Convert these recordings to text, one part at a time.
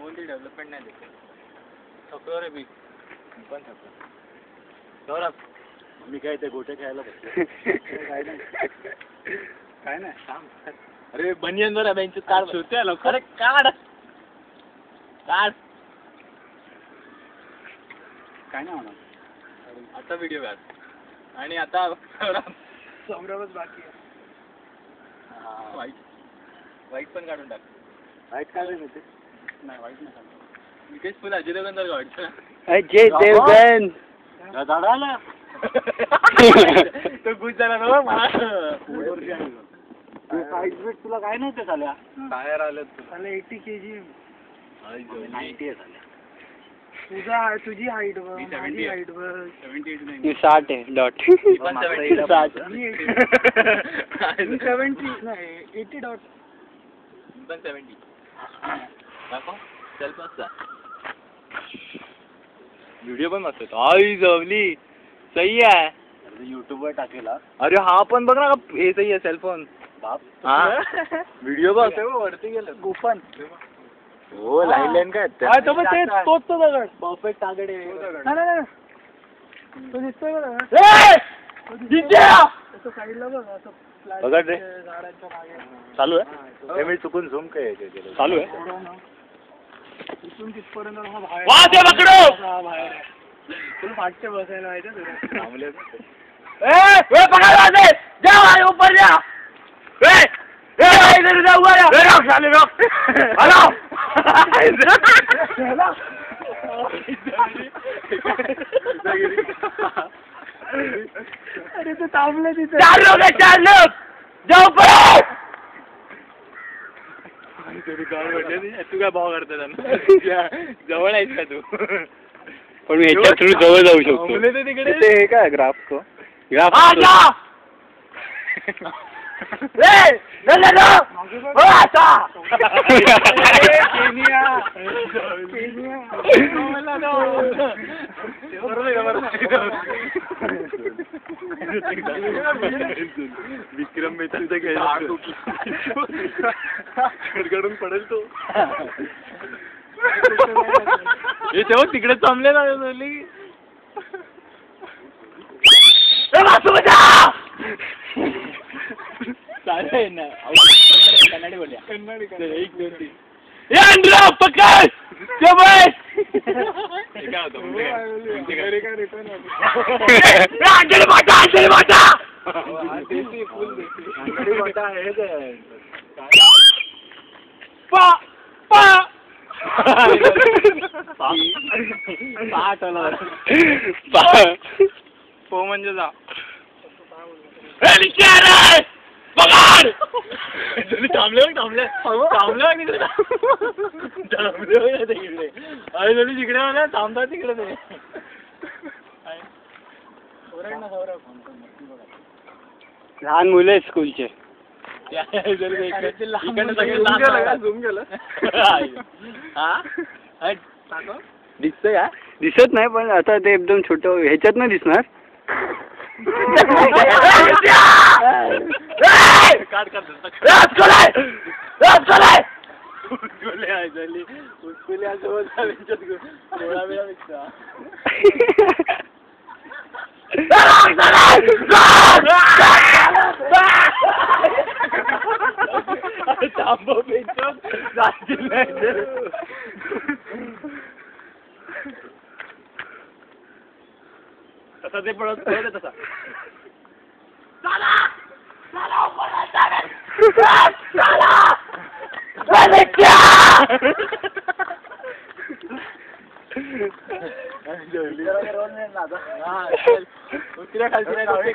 कोणती डेव्हलपमेंट नाही देत. थकलो रे मी पण थकलो. सौरभ मी काय ते गोटे खेळायला बसलो. काय नाही थांब. अरे बनियन जरा बेंच काढ सुट्या लवकर. अरे काढ काढ. काय नाही होणार आता व्हिडिओ काढ. आणि आता सौरभच बाकी आहे. वाईट वाईट पण काढून टाक. वाईट काढून होते नाही वाईट नाही काढून. निकेश फुल अजय देवगण जर वाईट अजय देवगण झाडाला तो गुज झाला ना मला. तुला काय नव्हतं झाल्या टायर आलं झालं 80 kg 90 झाल्या. तुझी हाईट बघ माझी हाईट बघ 78 नाही 60 आहे डॉट 70 नाही 80 डॉट 70 दाखव चल पास व्हिडिओ पण मस्त होता. आई जवली सही आहे. YouTube वर टाकेला. अरे हा पण बघ ना हे सही आहे सेलफोन बाप. हा व्हिडिओ बघ वरती गेलं गोपन. हो लाईन काय तो पण ते तोच तो दगड परफेक्ट टार्गेट आहे. नाही तो दिसतोय बघ साईडला बघ असं बघ रे झाडांच्या मागे चालू आहे. हे मी चुकून झूम काय चालू आहे. इथून तिथपर्यंत बाहेर तुला फाटते बसायला माहिती तुला थांबले. ऊपर जा इधर जा हुआ या साले रोक हेलो अरे तो थांबले तिथे. 4 लोग जाओ पळो. तू काय भाव करता त्यांना जवळ आहेस का तू. पण मी ह्याच्या थ्रू जवळ जाऊ शकतो. तिकडे हे काय ग्राफ को ग्राफ विक्रम मेहतांचा गडगडून पडेल तो. हे तेव्हा तिकडे थांबले ना चालेल ना कन्नडी बोलूया. कन्नडी 1 2 3 पकड काय होतं पो म्हणजे जा थांबले तिकडे. अरे तिकडे मला थांबतात तिकडे ते लहान मुलं आहेत स्कूलचे. दिसतंय का दिसत नाही पण आता ते एकदम छोट ह्याच्यात नाही दिसणार. तसा ते पळत तसा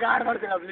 गाड पडते आपली